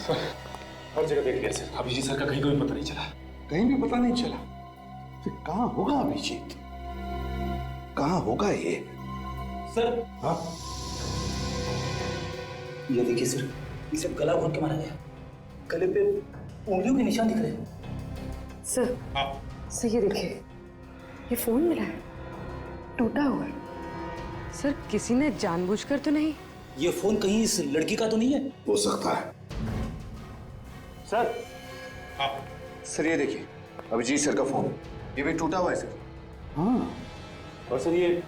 हर जगह देख लिया सर, अभिजीत सर का कहीं कोई पता नहीं चला। कहीं भी पता नहीं चला? फिर कहाँ होगा अभिजीत? कहाँ होगा ये? सर हाँ, ये देखिए सर, इसे गला घोट के मारा गया। गले पे उंगलियों के निशान दिख रहे हैं। सर, सर ये देखिए, ये फोन मिला है, टूटा हुआ है। सर किसी ने जानबूझकर तो नहीं? ये फोन कहीं इस लड़की का तो नहीं है? हो सकता है। सर सर ये देखिए, अभिजीत सर का फोन, ये भी टूटा हुआ है सर। हाँ, और सर ये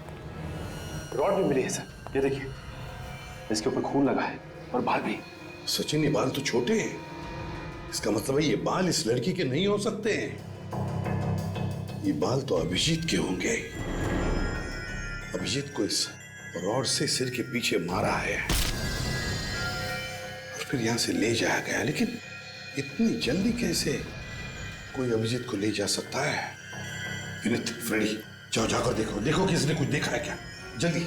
रॉड भी मिली है सर, ये देखिए, इसके ऊपर खून लगा है और बाल भी। सचिन ये बाल तो छोटे हैं, इसका मतलब है ये बाल इस लड़की के नहीं हो सकते हैं। ये बाल तो अभिजीत के होंगे। अभिजीत को इस रॉड से सिर के पीछे मारा है और फिर यहां से ले जाया गया, लेकिन इतनी जल्दी कैसे कोई अभिजीत को ले जा सकता है? विनीत, फ्रेडी, जाओ जाकर देखो, देखो किसने कुछ देखा है क्या, जल्दी।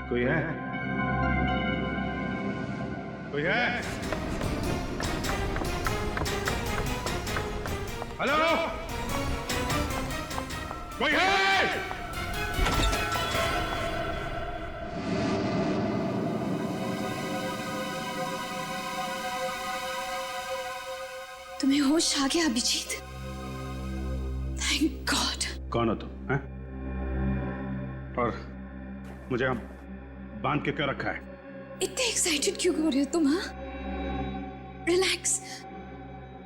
कोई है? कोई है? हेलो, कोई है? तुम्हें होश आ गया अभिजीत? Thank God. कौन हो तुम? हैं? और मुझे हम बांध के क्यों रखा है? इतने एक्साइटेड क्यों हो रहे हो तुम? हाँ, रिलैक्स,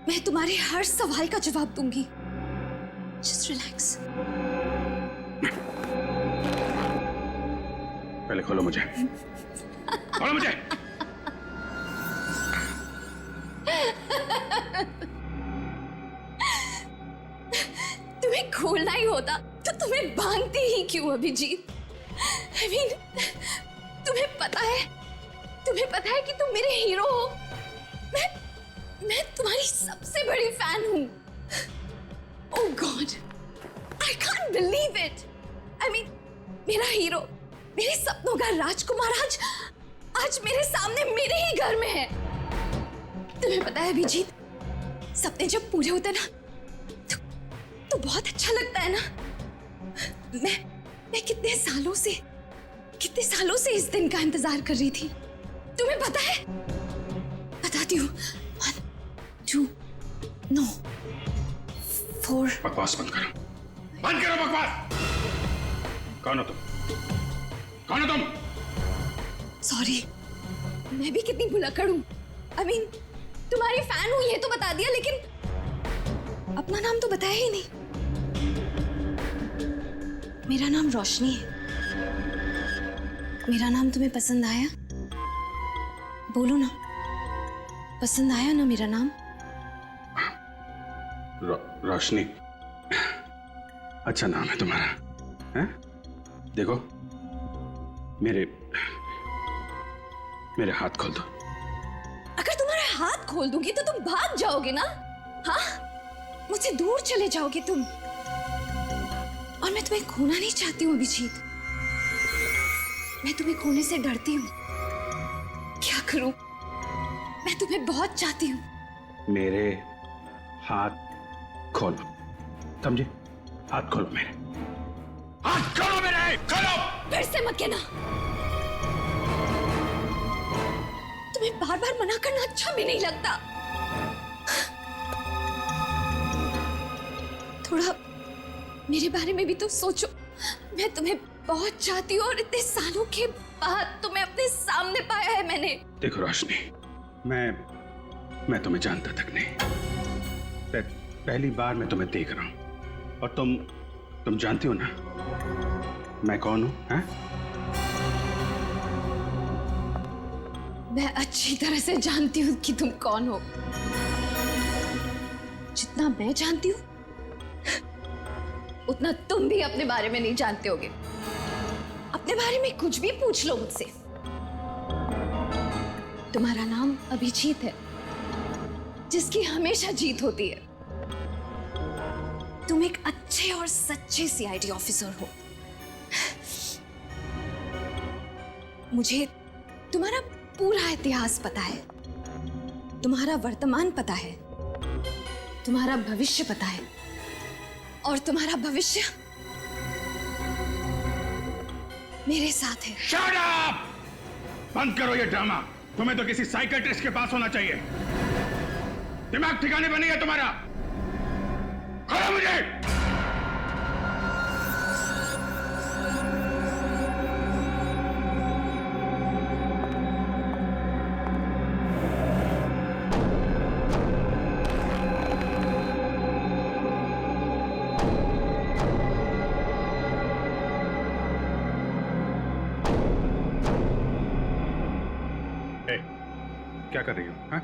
मैं तुम्हारे हर सवाल का जवाब दूंगी। Just relax. पहले खोलो मुझे, खोलो मुझे। तुम्हें खोलना ही होता तो तुम्हें बांधती ही क्यों अभिजीत? I mean, तुम्हें पता है कि तुम मेरे हीरो हो। मैं तुम्हारी सबसे बड़ी फैन हूँ। Oh God, I can't believe it. I mean, मेरा हीरो, मेरे सपनों का राजकुमार आज मेरे सामने मेरे ही घर में है। तुम्हें पता है अभिजीत, सपने जब पूरे होते ना तो बहुत अच्छा लगता है ना। मैं कितने सालों से इस दिन का इंतजार कर रही थी। तुम्हें पता है? बताती हूँ। 1, 2, no, 4। बकवास बंद करो, बंद करो बकवास। कौन हो तुम? कौन हो तुम? सॉरी, मैं भी कितनी भुलक्कड़ हूँ। I mean, तुम्हारी फैन हूँ ये तो बता दिया, लेकिन अपना नाम तो बताया ही नहीं। मेरा नाम रोशनी है। मेरा नाम तुम्हें पसंद आया? बोलो ना, पसंद आया ना मेरा नाम? रोशनी, अच्छा नाम है तुम्हारा, हैं? देखो, मेरे हाथ खोल दो। अगर तुम्हारे हाथ खोल दूंगी तो तुम भाग जाओगे ना? हाँ, मुझसे दूर चले जाओगे तुम। और मैं तुम्हें खोना नहीं चाहती हूँ अभिजीत। मैं तुम्हें खोने से डरती हूँ। क्या करूं? मैं तुम्हें बहुत चाहती हूँ। मेरे हाथ खोलो, समझे? हाथ खोलो मेरे, हाथ खोलो मेरे, खोलो। फिर से मत कहना। तुम्हें बार बार मना करना अच्छा भी नहीं लगता। थोड़ा मेरे बारे में भी तो सोचो। मैं तुम्हें बहुत चाहती हूँ और इतने सालों के बाद तुम्हें अपने सामने पाया है मैंने। देखो रोशनी, मैं तुम्हें जानता तक नहीं। पहली बार मैं तुम्हें देख रहा हूं और तुम जानती हो ना मैं कौन हूं? हैं? मैं अच्छी तरह से जानती हूँ कि तुम कौन हो। जितना मैं जानती हूँ उतना तुम भी अपने बारे में नहीं जानते होगे। अपने बारे में कुछ भी पूछ लो मुझसे। तुम्हारा नाम अभिजीत है, जिसकी हमेशा जीत होती है। तुम एक अच्छे और सच्चे सीआईडी ऑफिसर हो। मुझे तुम्हारा पूरा इतिहास पता है, तुम्हारा वर्तमान पता है, तुम्हारा भविष्य पता है, और तुम्हारा भविष्य मेरे साथ है। Shut up! बंद करो ये ड्रामा। तुम्हें तो किसी साइकियाट्रिस्ट के पास होना चाहिए। दिमाग ठिकाने पर नहीं है तुम्हारा। खोलो मुझे। क्या कर रही हो? हाँ?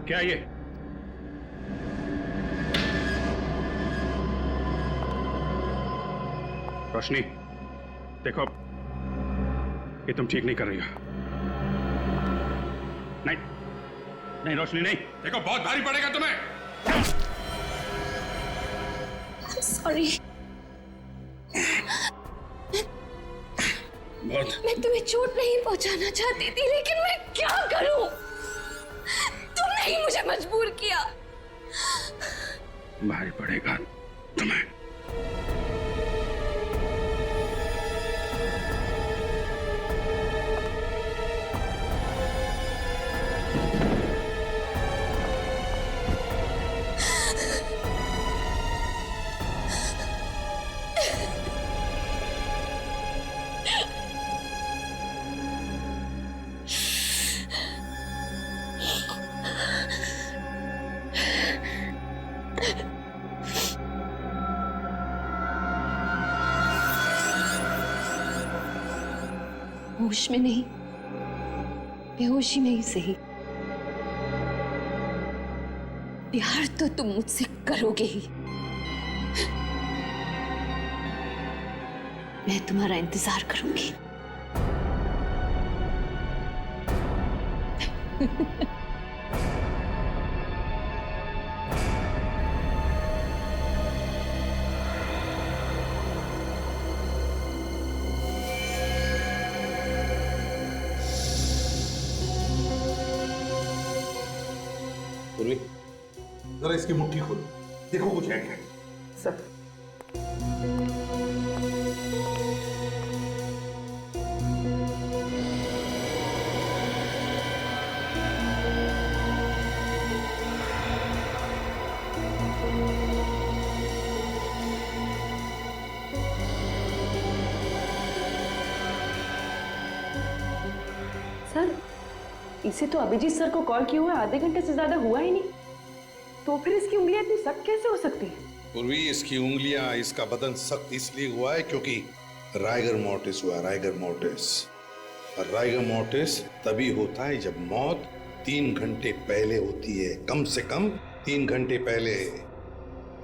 क्या ये? रोशनी, देखो, ये तुम ठीक नहीं कर रही हो। नहीं, नहीं रोशनी नहीं, देखो बहुत भारी पड़ेगा तुम्हें। सॉरी। मैं तुम्हें चोट नहीं पहुंचाना चाहती थी, लेकिन मैं क्या करूं? तुमने ही मुझे मजबूर किया। भारी पड़ेगा तुम्हें। होश में नहीं, बेहोशी में ही सही, प्यार तो तुम मुझसे करोगे ही। मैं तुम्हारा इंतजार करूंगी। पूर्वी, जरा इसकी मुट्ठी खोलो, देखो कुछ है क्या। सर, सर, इसे तो अभिजीत सर को कॉल किया हुआ आधे घंटे से ज्यादा हुआ ही नहीं, तो फिर इसकी उंगलियां इतनी सख्त कैसे हो सकती है? पूर्वी, इसकी उंगलियां, इसका बदन सख्त इसलिए हुआ है क्योंकि राइगर मोर्टिस हुआ। राइगर मोर्टिस, और राइगर मोर्टिस तभी होता है जब मौत 3 घंटे पहले होती है, कम से कम 3 घंटे पहले।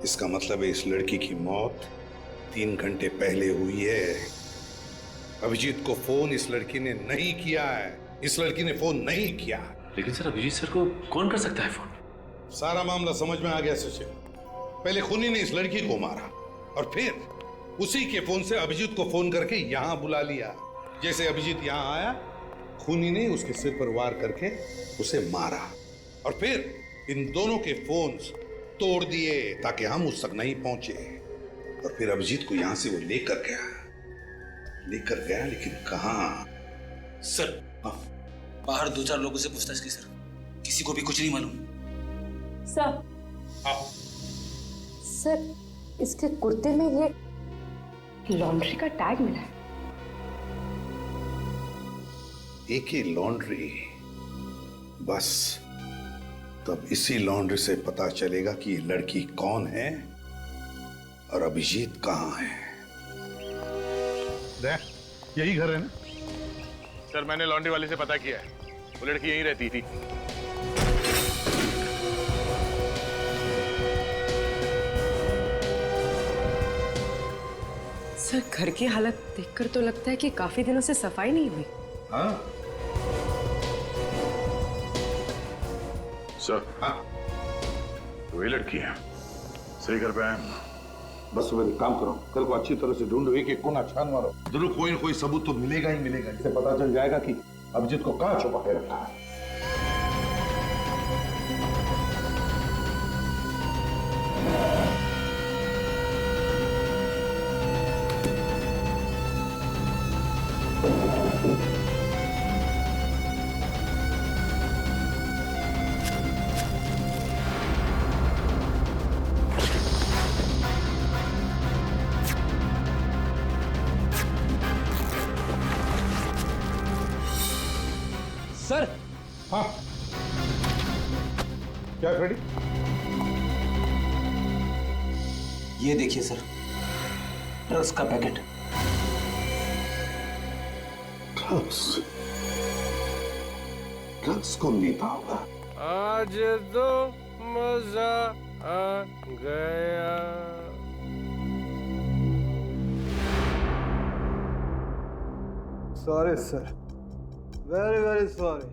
इसका मतलब है इस लड़की की मौत 3 घंटे पहले हुई है। अभिजीत को फोन इस लड़की ने नहीं किया है, इस लड़की ने फोन नहीं किया। लेकिन सर, अभिजीत सर को कौन कर सकता है फोन? सारा मामला समझ में आ गया सचिन। पहले खूनी ने इस लड़की को मारा और फिर उसी के फोन से अभिजीत को फोन करके यहां बुला लिया। जैसे अभिजीत यहां आया, खूनी ने उसके सिर पर वार करके उसे मारा और फिर इन दोनों के फोन्स तोड़ दिए ताकि हम उस तक नहीं पहुंचे। और फिर अभिजीत को यहां से वो लेकर गया, लेकिन कहां? सर, बाहर 2-4 लोगों से पूछताछ की सर, किसी को भी कुछ नहीं मालूम। सर, सर, इसके कुर्ते में ये लॉन्ड्री का टैग मिला है। एक ही लॉन्ड्री? बस तब इसी लॉन्ड्री से पता चलेगा कि ये लड़की कौन है और अभिजीत कहां है। यही घर है ना? सर, मैंने लॉन्ड्री वाले से पता किया है, वो लड़की यहीं रहती थी। सर घर की हालत देखकर तो लगता है कि काफी दिनों से सफाई नहीं हुई। हाँ सर, हाँ, वही लड़की है, सही घर पे आए। बस सुबह एक काम करो, कल को अच्छी तरह से ढूंढो, एक एक कोना छान मारो, जरूर कोई न कोई सबूत तो मिलेगा ही मिलेगा। इससे पता चल जाएगा कि अभिजीत को कहाँ छुपा के रखा है। सर, हाँ क्या फ्रेडी? ये देखिए सर, ड्रग्स का पैकेट। ड्रग्स कौन देता होगा? आज तो मजा आ गया। Sorry sir, very very sorry.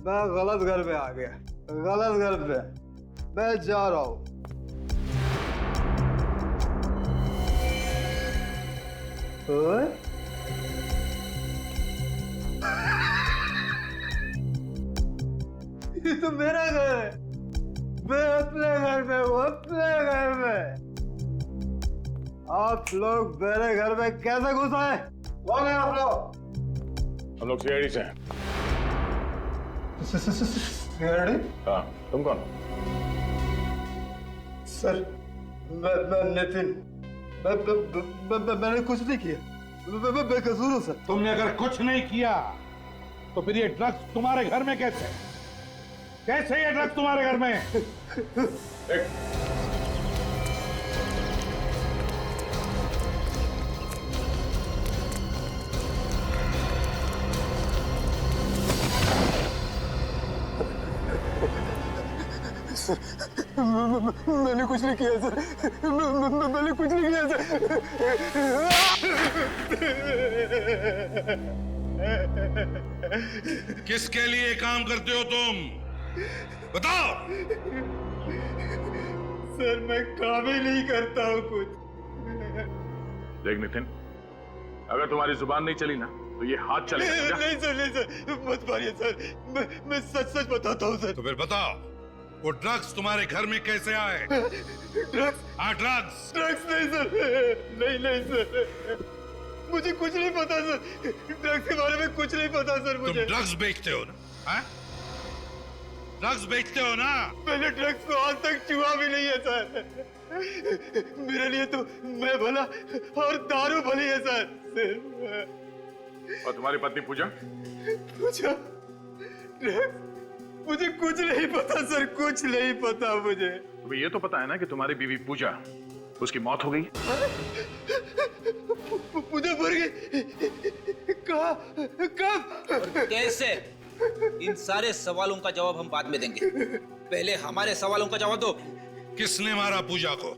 मैं गलत घर पे आ गया, गलत घर पे। मैं जा रहा हूँ। ओए? ये तो मेरा घर है। मैं अपने घर में हूँ, अपने घर में। आप लोग मेरे घर में कैसे घुस आए? कौन है आप लोग? हम लोग सीआईडी से हैं। हाँ, तुम कौन? सर, मैं नितिन। मैंने कुछ नहीं किया। मैं बेकसूर हूँ सर। तुमने अगर कुछ नहीं किया तो फिर ये ड्रग्स तुम्हारे घर में कैसे? कैसे ये ड्रग्स तुम्हारे घर में? मैंने कुछ नहीं किया सर। मैंने कुछ नहीं किया सर। किसके लिए काम करते हो तुम? बताओ। सर, मैं काम ही नहीं करता हूँ कुछ। देख नितिन, अगर तुम्हारी जुबान नहीं चली ना तो ये हाथ चलेगा। नहीं सर, नहीं सर, मत मारिए सर। मैं सच सच बताता हूँ सर। तो फिर बताओ, वो ड्रग्स तुम्हारे घर में कैसे आए? ड्रग्स? हाँ, ड्रग्स। ड्रग्स नहीं सर, नहीं सर, मुझे कुछ नहीं पता सर। ड्रग्स के बारे में कुछ नहीं पता सर मुझे। तुम ड्रग्स बेचते हो ना? हाँ? ड्रग्स बेचते हो ना? मैंने ड्रग्स को आज तक छुआ भी नहीं है सर। मेरे लिए तो मैं भला और दारू भली है सर। और तुम्हारी पत्नी पूजा? पूजा? ड्रग्स? मुझे कुछ नहीं पता सर, कुछ नहीं पता मुझे। तुम्हें ये तो पता है ना कि तुम्हारी बीवी पूजा, उसकी मौत हो गई? पूजा मर गई? कहाँ? कब? कैसे? इन सारे सवालों का जवाब हम बाद में देंगे। पहले हमारे सवालों का जवाब दो। किसने मारा पूजा को?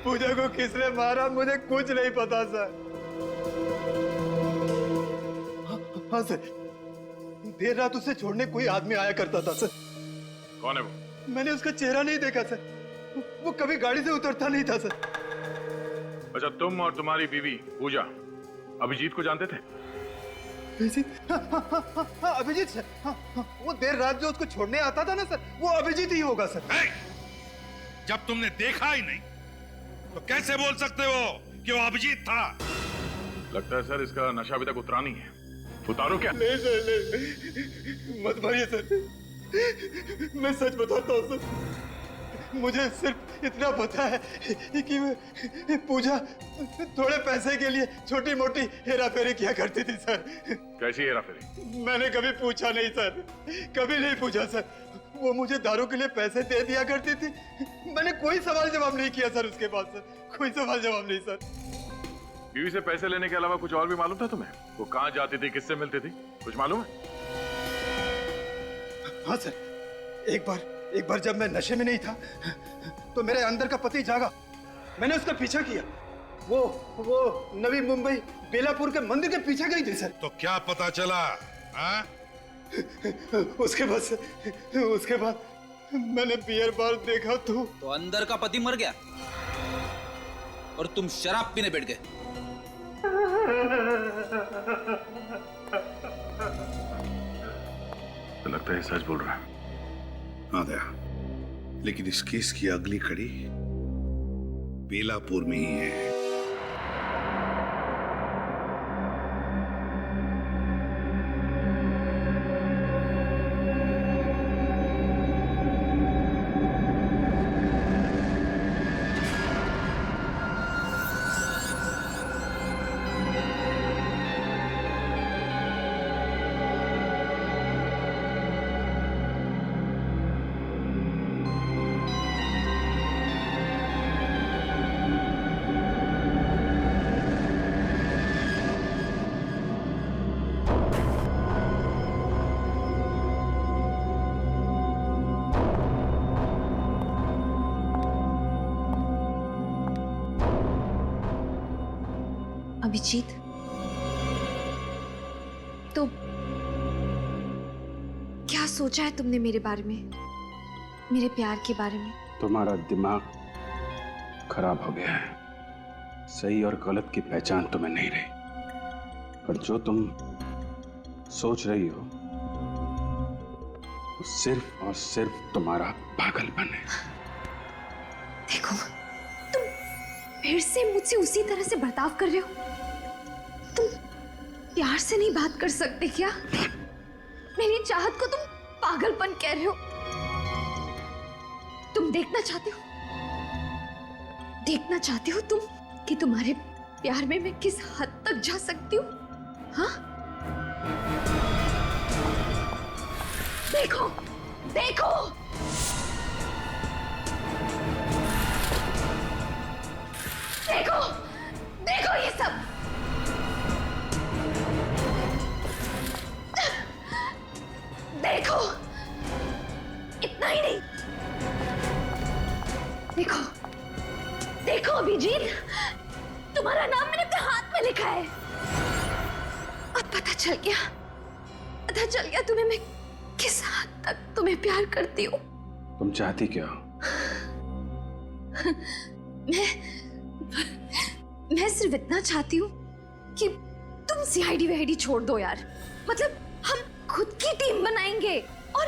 पूजा को किसने मारा मुझे कुछ नहीं पता सर। हाँ सर, देर रात उसे छोड़ने कोई आदमी आया करता था सर। कौन है वो? मैंने उसका चेहरा नहीं देखा सर। वो कभी गाड़ी से उतरता नहीं था सर। अच्छा, तुम और तुम्हारी बीवी पूजा अभिजीत को जानते थे? अभिजीत? हाँ, अभिजीत सर। वो देर रात जो उसको छोड़ने आता था ना सर, वो अभिजीत ही होगा सर। जब तुमने देखा ही नहीं तो कैसे बोल सकते हो कि वो अभिजीत था? लगता है सर इसका नशा अभी तक उतरा नहीं है। उतारो क्या? नहीं सर, नहीं, मत मारिए सर। मैं सच बताता हूँ सर। मुझे सिर्फ इतना पता है कि पूजा थोड़े पैसे के लिए छोटी मोटी हेरा फेरी किया करती थी सर। कैसी हेरा फेरी? मैंने कभी पूछा नहीं सर, कभी नहीं पूछा सर। वो मुझे दारू के लिए पैसे दे दिया करती थी। मैंने कोई सवाल जवाब नहीं किया सर उसके बाद सर, कोई सवाल जवाब नहीं सर। बीवी से पैसे लेने के अलावा कुछ और भी मालूम था तुम्हें? वो कहाँ जाती थी, किससे मिलती थी, कुछ मालूम है? हाँ सर, एक बार जब मैं नशे में नहीं था तो मेरे अंदर का पति जागा। मैंने उसका पीछा किया। वो नवी मुंबई बेलापुर के मंदिर के पीछे गई थी सर। तो क्या पता चला? हाँ? उसके बाद मैंने बियर बार देखा तो अंदर का पति मर गया और तुम शराब पीने बैठ गए। तो लगता है सच बोल रहा है। हाँ दया, लेकिन इस केस की अगली कड़ी बेलापुर में ही है। अभिजीत, तो क्या सोचा है तुमने मेरे बारे में, मेरे प्यार के बारे में? तुम्हारा दिमाग खराब हो गया है। सही और गलत की पहचान तुम्हें नहीं रही। पर जो तुम सोच रही हो वो सिर्फ और सिर्फ तुम्हारा पागलपन है। देखो, तुम फिर से मुझसे उसी तरह से बर्ताव कर रहे हो। तुम प्यार से नहीं बात कर सकते क्या? मेरी चाहत को तुम पागलपन कह रहे हो। तुम देखना चाहते हो तुम कि तुम्हारे प्यार में मैं किस हद तक जा सकती हूँ? हाँ, देखो देखो, देखो देखो ये सब। देखो, इतना ही नहीं, देखो देखो अभिजीत, तुम्हारा नाम मैंने अपने हाथ में लिखा है। अब पता चल गया तुम्हें मैं किस हद तक तुम्हें प्यार करती हूँ। तुम चाहती क्या हो? मैं सिर्फ इतना चाहती हूँ कि तुम सीआईडी वीआईडी छोड़ दो यार। मतलब हम खुद की टीम बनाएंगे और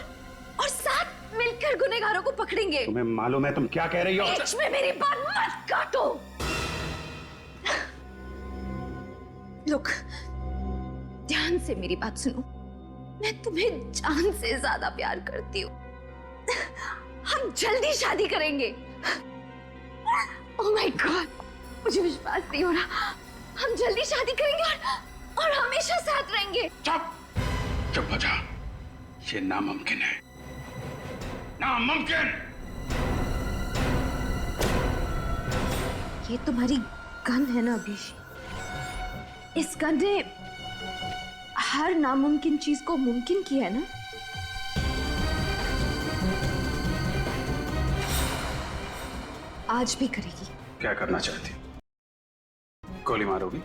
साथ मिलकर गुनहगारों को पकड़ेंगे। तुम्हें मालूम है तुम क्या कह रही हो? बीच में मेरी बात मत काटो। लोग, ध्यान से मेरी बात सुनो। मैं तुम्हें जान से ज्यादा प्यार करती हूँ। हम जल्दी शादी करेंगे। ओह माय गॉड, मुझे विश्वास नहीं हो रहा। हम जल्दी शादी करेंगे और हमेशा साथ रहेंगे। चुप हो जा। ये नामुमकिन है, नामुमकिन। ये तुम्हारी गन है ना अभिषेक? इस गन ने हर नामुमकिन चीज को मुमकिन किया है ना? आज भी करेगी। क्या करना चाहती? गोली मारोगी?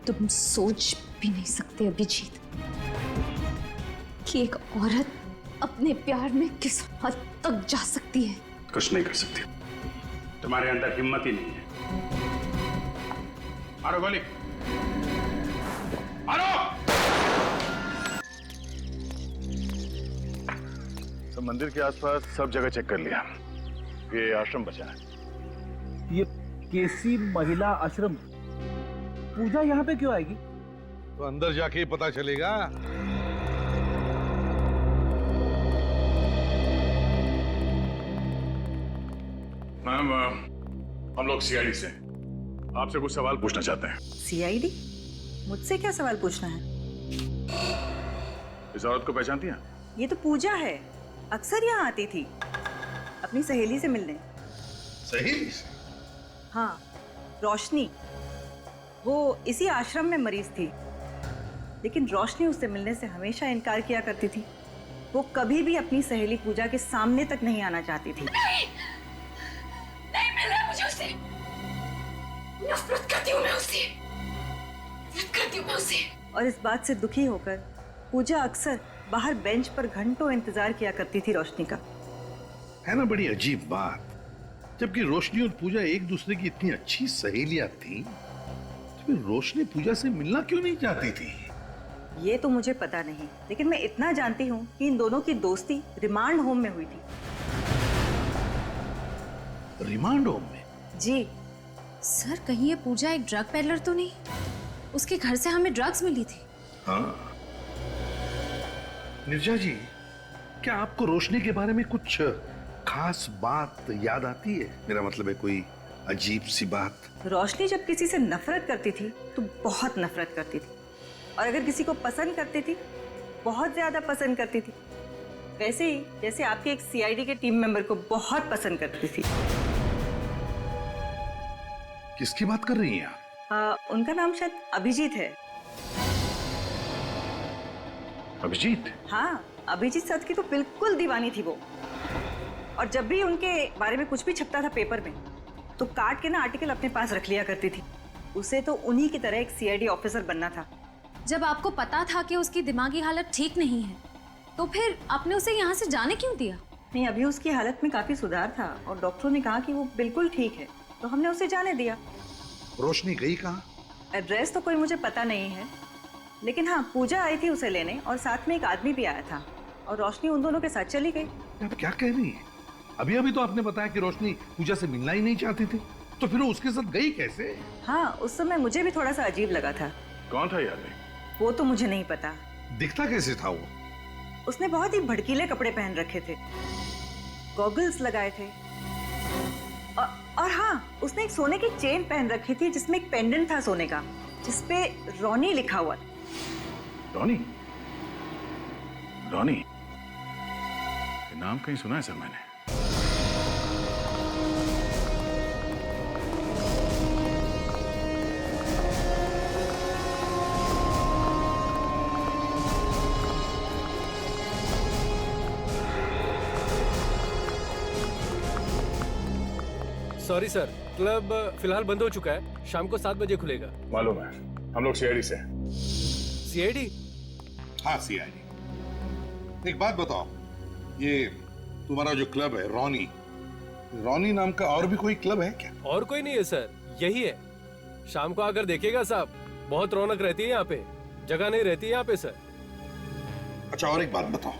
तुम सोच भी नहीं सकते अभिजीत कि एक औरत अपने प्यार में किस हद तक जा सकती है। कुछ नहीं कर सकती। तुम्हारे अंदर हिम्मत ही नहीं है। मारो गोली, मारो। तो मंदिर के आसपास सब जगह चेक कर लिया। ये आश्रम बचा है। ये केसी महिला आश्रम, पूजा यहाँ पे क्यों आएगी? तो अंदर जाके ही पता चलेगा। मैम, हम लोग सीआईडी से आपसे कुछ सवाल पूछना चाहते हैं। सीआईडी? मुझसे क्या सवाल पूछना है? इस औरत को पहचानती हैं? ये तो पूजा है, अक्सर यहाँ आती थी अपनी सहेली से मिलने। सहेली से? हाँ, रोशनी। वो इसी आश्रम में मरीज थी, लेकिन रोशनी उससे मिलने से हमेशा इनकार किया करती थी। वो कभी भी अपनी सहेली पूजा के सामने तक नहीं आना चाहती थी। नहीं मिलना मुझे उससे। नफरत करती हूँ मैं उससे, नफरत करती हूँ मैं उससे। और इस बात से दुखी होकर पूजा अक्सर बाहर बेंच पर घंटों इंतजार किया करती थी रोशनी का। है ना बड़ी अजीब बात, जबकि रोशनी और पूजा एक दूसरे की इतनी अच्छी सहेलियां थी, तो फिर रोशनी पूजा से मिलना क्यों नहीं चाहती थी? ये तो मुझे पता नहीं, लेकिन मैं इतना जानती हूँ कि इन दोनों की दोस्ती रिमांड होम में हुई थी। रिमांड होम में? जी। सर कहीं ये पूजा एक ड्रग पेडलर तो नहीं? उसके घर से हमें ड्रग्स मिली थी। हाँ। निर्जा जी, क्या आपको रोशनी के बारे में कुछ खास बात याद आती है? मेरा मतलब है कोई अजीब सी बात। रोशनी जब किसी से नफरत करती थी तो बहुत नफरत करती थी, और अगर किसी को पसंद करती थी बहुत ज्यादा पसंद करती थी। वैसे ही जैसे आपके एक सीआईडी के टीम मेंबर को बहुत पसंद करती थी। किसकी बात कर रही हैं आप? उनका नाम शायद अभिजीत है। अभिजीत? हाँ, अभिजीत सर की तो बिल्कुल दीवानी थी वो। और जब भी उनके बारे में कुछ भी छपता था पेपर में, तो काट के ना आर्टिकल अपने पास रख लिया करती थी। उसे तो उन्हीं की तरह एक सीआईडी ऑफिसर बनना था। जब आपको पता था कि उसकी दिमागी हालत ठीक नहीं है, तो फिर आपने उसे यहाँ से जाने क्यों दिया? नहीं, अभी उसकी हालत में काफी सुधार था और डॉक्टरों ने कहा कि वो बिल्कुल ठीक है, तो हमने उसे जाने दिया। रोशनी गई कहाँ? एड्रेस तो कोई मुझे पता नहीं है, लेकिन हाँ, पूजा आई थी उसे लेने और साथ में एक आदमी भी आया था, और रोशनी उन दोनों के साथ चली गई। आप क्या कह रही हैं? अभी अभी तो आपने बताया कि रोशनी पूजा से मिलना ही नहीं चाहती थी, तो फिर वो उसके साथ गई कैसे? हाँ, उस समय मुझे भी थोड़ा सा अजीब लगा था। कौन था ये आदमी? वो तो मुझे नहीं पता। दिखता कैसे था वो? उसने बहुत ही भड़कीले कपड़े पहन रखे थे, गॉगल्स लगाए थे, और हाँ, उसने एक सोने की चेन पहन रखी थी जिसमें एक पेंडेंट था सोने का, जिसपे रॉनी लिखा हुआ था। रॉनी? रॉनी? ये नाम कहीं सुना है सर मैंने। सॉरी सर, क्लब फिलहाल बंद हो चुका है। शाम को 7 बजे खुलेगा। मालूम है, हम लोग सीआईडी से। सीआईडी? हाँ, सीआईडी। एक बात बताओ, ये तुम्हारा जो क्लब है रॉनी, रॉनी नाम का और भी कोई क्लब है क्या? और कोई नहीं है सर, यही है। शाम को आकर देखिएगा साहब, बहुत रौनक रहती है यहाँ पे, जगह नहीं रहती है यहाँ पे सर। अच्छा, और एक बात बताओ,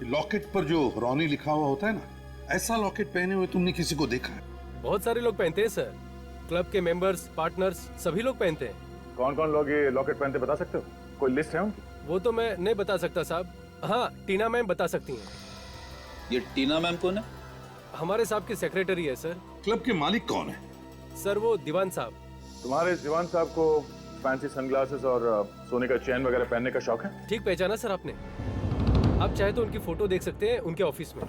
लॉकेट पर जो रॉनी लिखा हुआ होता है ना, ऐसा लॉकेट पहने हुए तुमने किसी को देखा है? बहुत सारे लोग पहनते हैं सर, क्लब के मेंबर्स, पार्टनर्स सभी लोग पहनते हैं। कौन कौन लोग ये लॉकेट पहनते बता सकते हो? कोई लिस्ट है उनकी? वो तो मैं नहीं बता सकता साहब। हाँ, टीना मैम बता सकती हैं। ये टीना मैम कौन है? हमारे साहब की सेक्रेटरी है सर। क्लब के मालिक कौन है? सर वो दीवान साहब। तुम्हारे इस दीवान साहब को फैंसी सनग्लासेस और सोने का चेन वगैरह पहनने का शौक है? ठीक पहचाना सर आपने। आप चाहे तो उनकी फोटो देख सकते हैं उनके ऑफिस में।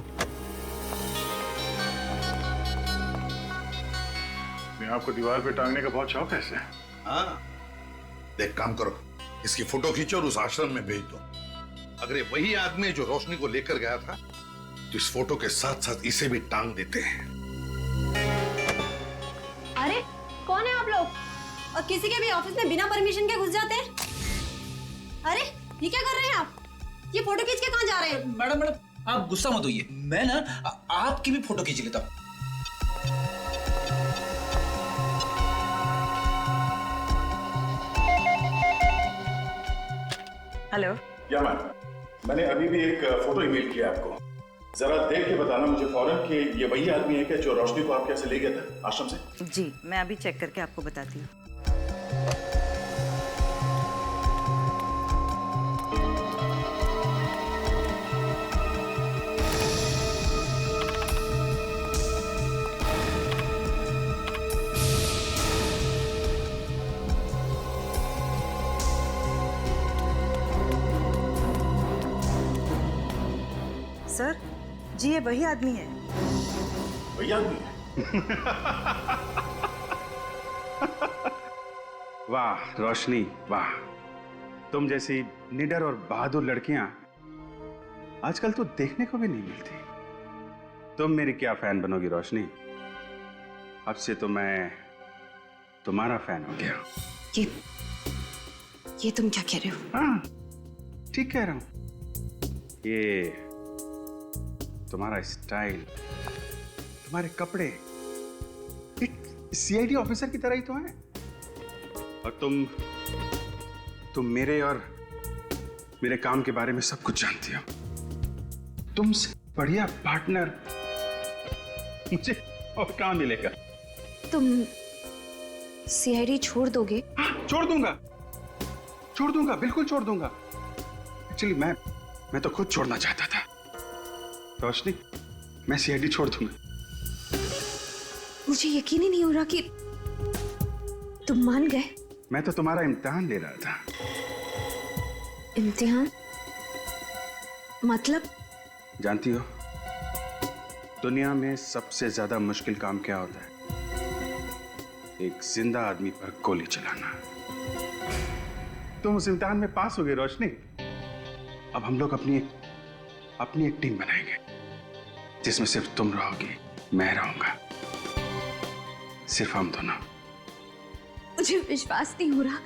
आपको दीवार पे टांगने का बहुत शौक है इसे? हाँ, देख काम करो, इसकी फोटो खींचो और उस आश्रम में भेज दो। अगर ये वही आदमी जो रोशनी को लेकर गया था, तो इस फोटो के साथ साथ इसे भी टांग देते हैं। अरे कौन है आप लोग? और किसी के भी ऑफिस में बिना परमिशन के घुस जाते हैं? अरे ये क्या कर रहे हैं आप? ये फोटो खींच के कहाँ जा रहे हैं? मैडम आप गुस्सा मत होइए, मैं ना आपकी भी फोटो खींच लेता हूँ। हेलो। या मैम, मैंने अभी भी एक फोटो ईमेल किया आपको, जरा देख के बताना मुझे फौरन कि ये वही आदमी है क्या जो रोशनी को आपके यहाँ से ले गया था आश्रम से? जी, मैं अभी चेक करके आपको बताती हूँ। सर जी, ये वही आदमी है। वही आदमी है? वाह रोशनी वाह, तुम जैसी निडर और बहादुर लड़कियां आजकल तो देखने को भी नहीं मिलती। तुम मेरी क्या फैन बनोगी रोशनी? अब से तो मैं तुम्हारा फैन हो गया। ये तुम क्या कह रहे हो? हाँ, ठीक कह रहा हूं। ये तुम्हारा स्टाइल, तुम्हारे कपड़े एक सीआईडी ऑफिसर की तरह ही तो है। और तुम मेरे और मेरे काम के बारे में सब कुछ जानती हो। तुमसे बढ़िया पार्टनर मुझे और कहाँ मिलेगा? तुम सीआईडी छोड़ दोगे? हाँ, छोड़ दूंगा, बिल्कुल छोड़ दूंगा। एक्चुअली मैं तो खुद छोड़ना चाहता था। रोशनी, मैं सीआईडी छोड़ दूंगा। मुझे यकीन ही नहीं हो रहा कि तुम मान गए। मैं तो तुम्हारा इम्तिहान ले रहा था। इम्तिहान? मतलब? जानती हो, दुनिया में सबसे ज्यादा मुश्किल काम क्या होता है? एक जिंदा आदमी पर गोली चलाना। तुम उस इम्तिहान में पास हो गए रोशनी। अब हम लोग अपनी एक टीम बनाएंगे जिसमें सिर्फ तुम रहोगी, मैं रहूंगा, सिर्फ हम दोनों। मुझे विश्वास नहीं हो रहा।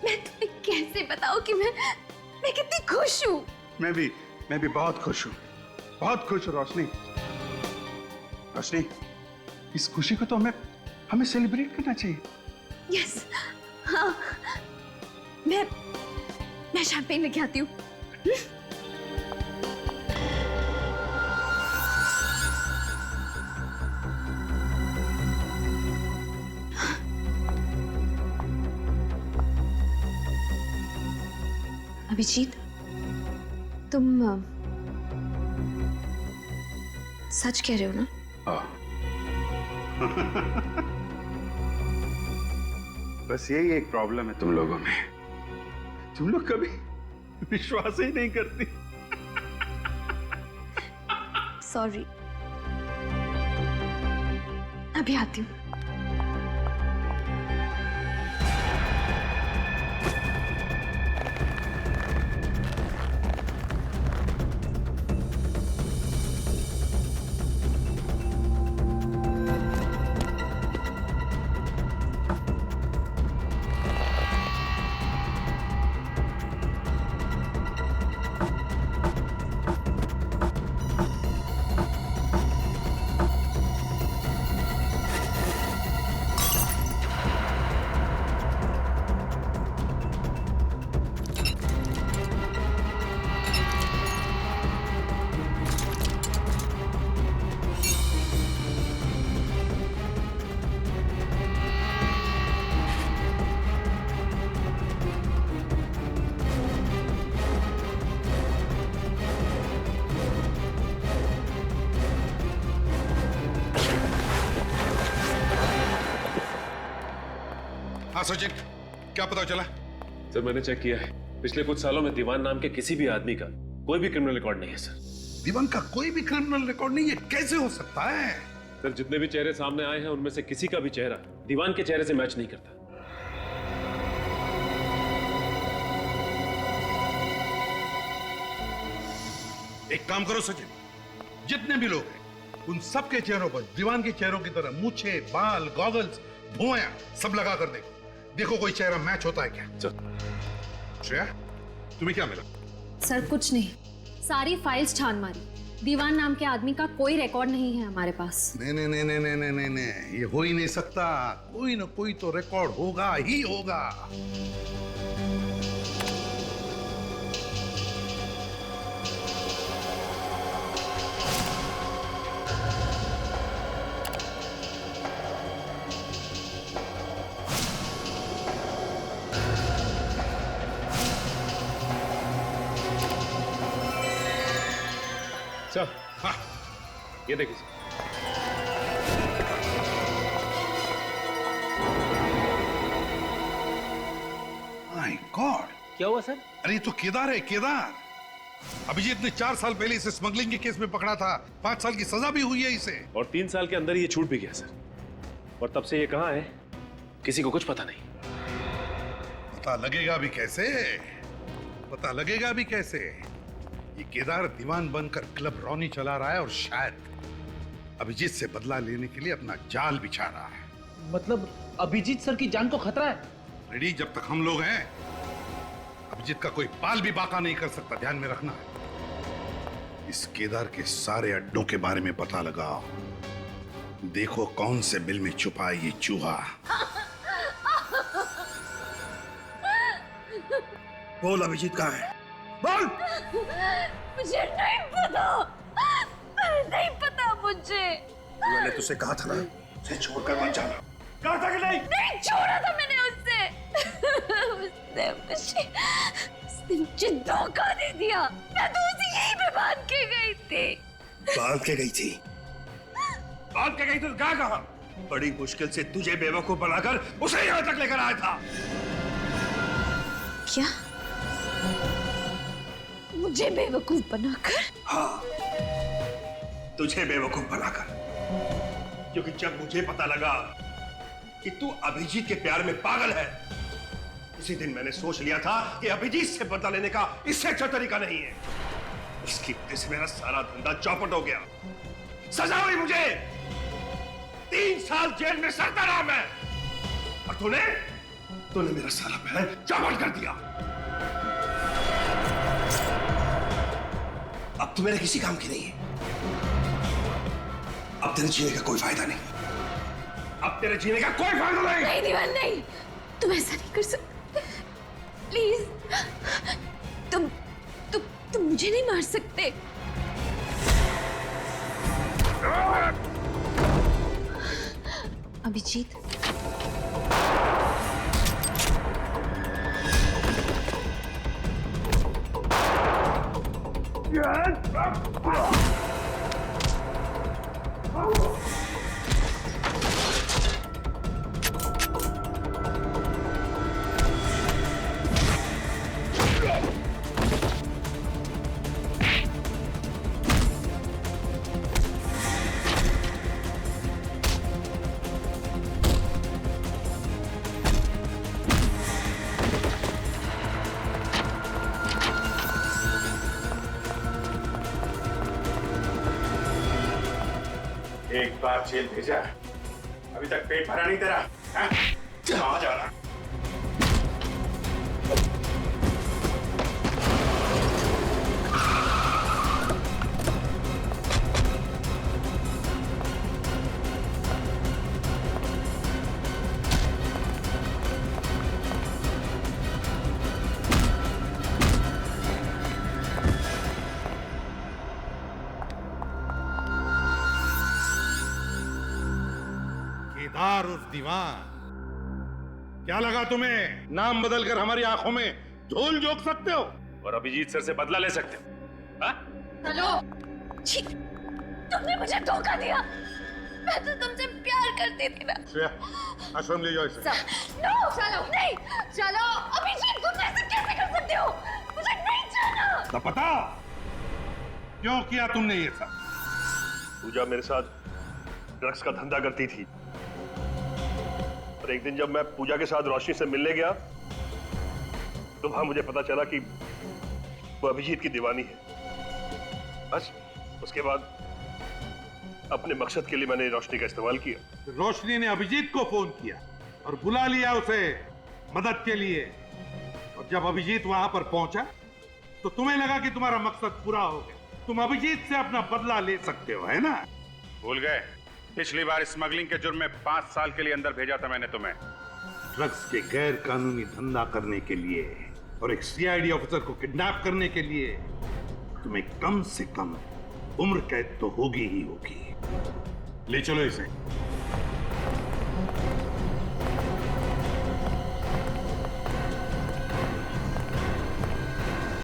मैं तुम्हें कैसे बताऊं कि मैं कितनी खुश हूं। मैं भी बहुत खुश हूं, बहुत खुश हूं रोशनी। रोशनी, इस खुशी को तो हमें सेलिब्रेट करना चाहिए। यस, हाँ, मैं शैंपेन लेके आती हूँ। अभिजीत, तुम सच कह रहे हो ना? बस यही एक प्रॉब्लम है तुम लोगों में। तुम लोग कभी विश्वास ही नहीं करती। सॉरी, अभी आती हूँ। हाँ सचिन, क्या पता चला? सर, मैंने चेक किया है, पिछले कुछ सालों में दीवान नाम के किसी भी आदमी का कोई भी क्रिमिनल रिकॉर्ड नहीं है सर। दीवान का कोई भी क्रिमिनल रिकॉर्ड नहीं है? कैसे हो सकता है? सर, जितने भी चेहरे सामने आए हैं उनमें से किसी का भी चेहरा दीवान के चेहरे से मैच नहीं करता। एक काम करो सचिन, जितने भी लोग हैं उन सबके चेहरों पर दीवान के चेहरों की तरह मूछे, बाल, गॉगल्स, भुआं सब लगा कर देखो कोई चेहरा मैच होता है क्या। श्रेया, तुम्हें क्या मिला? सर कुछ नहीं, सारी फाइल्स छान मारी, दीवान नाम के आदमी का कोई रिकॉर्ड नहीं है हमारे पास। नहीं, ये हो ही नहीं सकता। कोई ना कोई तो रिकॉर्ड होगा ही होगा। सर, हाँ, ये देखिए सर। माय गॉड, क्या हुआ सर? अरे तो केदार है, केदार। अभिजीत ने 4 साल पहले इसे स्मगलिंग के केस में पकड़ा था। 5 साल की सजा भी हुई है इसे। और 3 साल के अंदर ये छूट भी गया सर। और तब से ये कहाँ है किसी को कुछ पता नहीं। पता लगेगा भी कैसे? पता लगेगा भी कैसे? ये केदार दीवान बनकर क्लब रॉनी चला रहा है और शायद अभिजीत से बदला लेने के लिए अपना जाल बिछा रहा है। मतलब अभिजीत सर की जान को खतरा है। रेडी, जब तक हम लोग हैं अभिजीत का कोई बाल भी बाका नहीं कर सकता, ध्यान में रखना। इस केदार के सारे अड्डों के बारे में पता लगाओ, देखो कौन से बिल में छुपा है ये चूहा। बोल अभिजीत कहाँ है? बोल। मुझे नहीं पता, नहीं पता मुझे। मैंने तुझसे कहा था ना, उसे छोड़कर मत जाना। कहा था कि नहीं? नहीं छोड़ा था मैंने उससे। उसने मुझे धोखा दे दिया। मैं तो उसे यहीं पे बांध के गई थी। बांध के गई थी? बांध के गई तो कहाँ? बड़ी मुश्किल से तुझे बेवकूफ बनाकर उसे यहाँ तक लेकर आया था। क्या? मुझे बेवकूफ बनाकर? हाँ, तुझे बेवकूफ बनाकर। क्योंकि जब मुझे पता लगा कि तू अभिजीत के प्यार में पागल है, उसी दिन मैंने सोच लिया था कि अभिजीत से बदला लेने का इससे अच्छा तरीका नहीं है। उसकी वजह से मेरा सारा धंधा चौपट हो गया। सजा हुई मुझे, 3 साल जेल में सड़ता रहा मैं। और तूने मेरा सारा प्लान चौपट कर दिया। अब तू मेरे किसी काम की नहीं है। अब तेरे जीने का कोई फायदा नहीं। अब तेरे जीने का कोई फायदा नहीं। नहीं दीवान, नहीं, तुम ऐसा नहीं कर सकते। प्लीज, तुम मुझे नहीं मार सकते। अभिजीत, एक बार जेल भेजा, अभी तक पेट भरा नहीं तेरा? कहाँ जा रहा? केदार उस दीवान, क्या लगा तुम्हें नाम बदलकर हमारी आंखों में धूल झोंक सकते हो और अभिजीत सर से बदला ले सकते हो? चलो, छी, तुमने मुझे धोखा दिया। मैं तो तुमसे प्यार करती थी ना। आश्रम ले जाओ इसे। नो, चलो, नहीं, चलो, अभिजीत, तुम ऐसे कैसे कर सकते हो? मुझे नहीं जाना। तो पता क्यों किया तुमने ये सब? पूजा मेरे साथ ड्रग्स का धंधा करती थी, और एक दिन जब मैं पूजा के साथ रोशनी से मिलने गया तो वहां मुझे पता चला कि वो अभिजीत की दीवानी है। बस उसके बाद अपने मकसद के लिए मैंने रोशनी का इस्तेमाल किया। रोशनी ने अभिजीत को फोन किया और बुला लिया उसे मदद के लिए, और जब अभिजीत वहां पर पहुंचा तो तुम्हें लगा कि तुम्हारा मकसद पूरा हो गया, तुम अभिजीत से अपना बदला ले सकते हो, है ना? भूल गए? पिछली बार स्मगलिंग के जुर्म में 5 साल के लिए अंदर भेजा था मैंने तुम्हें। ड्रग्स के गैर कानूनी धंधा करने के लिए और एक सीआईडी ऑफिसर को किडनैप करने के लिए तुम्हें कम से कम उम्र कैद तो होगी ही होगी। ले चलो इसे।